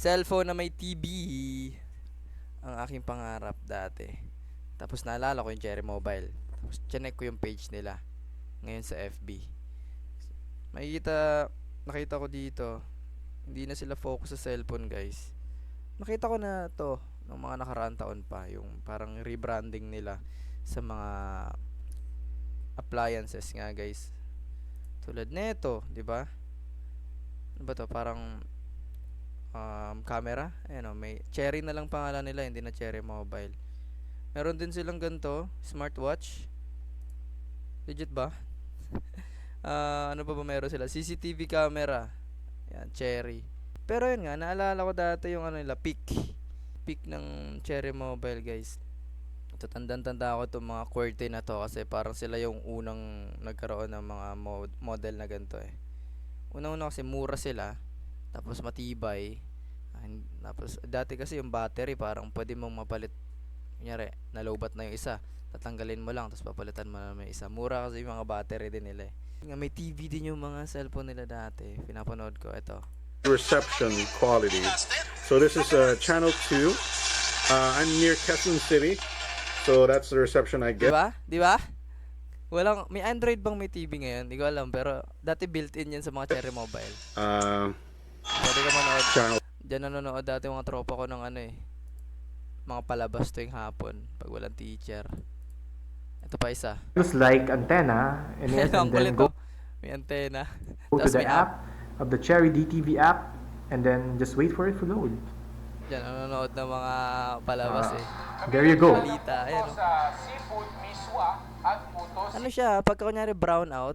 Cellphone na may TV. Ang aking pangarap dati. Tapos naalala ko yung Cherry Mobile. Tapos chinek ko yung page nila. Ngayon sa FB. Nakita ko dito. Hindi na sila focus sa cellphone, guys. Nakita ko na to ng mga nakaraang taon pa. Yung parang rebranding nila sa mga appliances nga, guys. Tulad nito, di ba? Ano ba to? Parang camera. Ayan o, may Cherry na lang pangalan nila, hindi na Cherry Mobile. Meron din silang ganito, smartwatch. Legit ba? Ano pa ba meron sila? CCTV camera. Yan, Cherry. Pero yun nga, naalala ko dati yung ano nila, Peak ng Cherry Mobile, guys. Ito, tandang-tanda ko itong mga QWERTY na to kasi parang sila yung unang nagkaroon ng mga model na ganito eh. Una-una kasi mura sila, tapos matibay. Tapos dati kasi yung battery parang pwede mong mapalit. Kunyari, nalobat na yung isa, tatanggalin mo lang tapos papalitan mo na may isa. Mura kasi yung mga battery din nila eh. May TV din yung mga cellphone nila dati. Pinapanood ko ito. Reception quality. So this is channel 2. I'm near Quezon City. So that's the reception I get. Di ba? May Android bang may TV ngayon? Hindi ko alam, pero dati built-in yan sa mga Cherry Mobile. Pwede ka manood. Diyan nanonood dati mga tropa ko ng mga palabas tuwing hapon pag walang teacher. Ito pa isa. Use like antenna and then go may antenna. to the app of the Cherry DTV app and then just wait for it to load. Diyan nanonood ng mga palabas There you go. Balita. Ayan, ano siya, pagka kunyari brown out,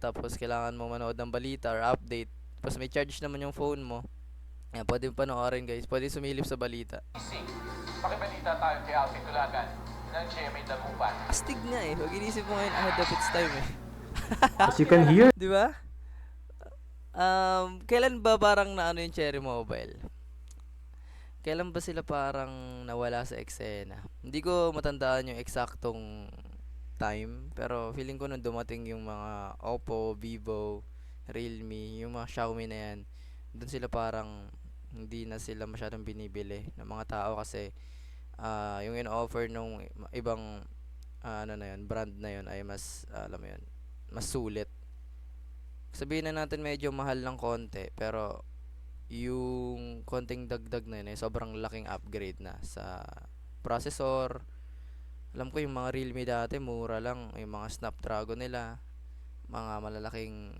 tapos kailangan mo manood ng balita or update, tapos may charge naman yung phone mo, yan, pwede panoorin, guys, pwede sumilip sa balita. Pakibalita tayo kay Alvin Tulagan ng GMA Dagupan. Astig nga pag inisip mo ngayon, ahead of its time As you can hear. Di ba? Kailan ba parang naano yung Cherry Mobile? Kailan ba sila parang nawala sa eksena? Hindi ko matandaan yung eksaktong time, pero feeling ko nung dumating yung mga Oppo, Vivo, Realme, yung mga Xiaomi na yan, doon sila parang hindi na sila masyadong binibili ng mga tao kasi yung in-offer nung ibang brand na yun ay mas alam mo yun, mas sulit. Sabihin na natin medyo mahal ng konti, pero yung konting dagdag na yun sobrang laking upgrade na sa processor. Alam ko yung mga Realme dati mura lang, yung mga Snapdragon nila, mga malalaking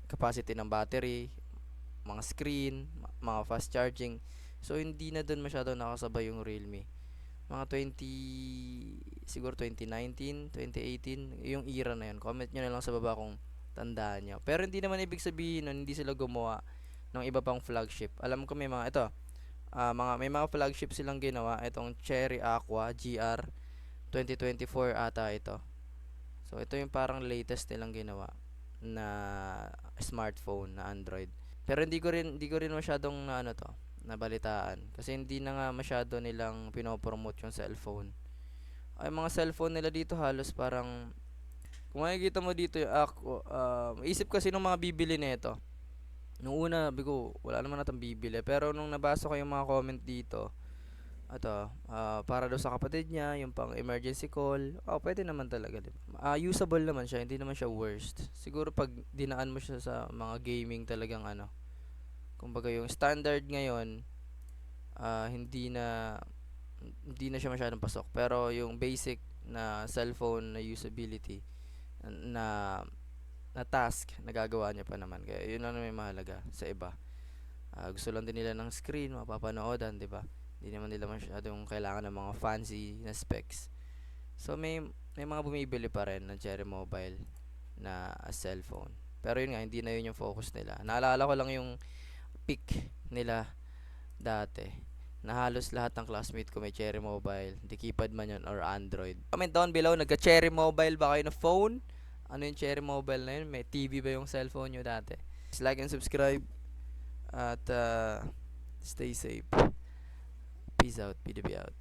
capacity ng battery, mga screen, mga fast charging. So hindi na doon masyado nakasabay yung Realme. Mga siguro 2019, 2018, yung era na yun. Comment nyo na lang sa baba kung tandaan nyo. Pero hindi naman ibig sabihin nun hindi sila gumawa ng iba pang flagship. Alam ko may mga may mga flagship silang ginawa. Itong Cherry Aqua GR 2024 ata ito. So ito yung parang latest nilang ginawa na smartphone na Android. Pero hindi ko rin masyadong nabalitaan kasi hindi na nga masyado nilang pinopromote yung cellphone. Ay mga cellphone nila dito halos parang kung makikita mo dito yung isip kasi nung mga bibili nito. Nung una, bigo, wala naman natang bibili. Pero nung nabasa ko yung mga comment dito, para daw sa kapatid niya, yung pang emergency call, pwede naman talaga, diba? Usable naman siya, hindi naman siya worst. Siguro pag dinaan mo siya sa mga gaming talagang kumbaga yung standard ngayon, hindi na siya masyadong pasok. Pero yung basic na cellphone na usability, na task, nagagawa niya pa naman. Kaya yun lang may mahalaga sa iba. Gusto lang din nila ng screen, mapapanoodan, di ba? Hindi naman nila masyadong kailangan ng mga fancy na specs. So may mga bumibili pa rin ng Cherry Mobile na cellphone. Pero yun nga, hindi na yun yung focus nila. Naalala ko lang yung peak nila dati, na halos lahat ng classmate ko may Cherry Mobile, di keypad man yun or Android. Comment down below, nagka-Cherry Mobile ba kayo na phone? Ano yung Cherry Mobile na yun? May TV ba yung cellphone nyo dati? Just like and subscribe at stay safe. Peace out. PDB out.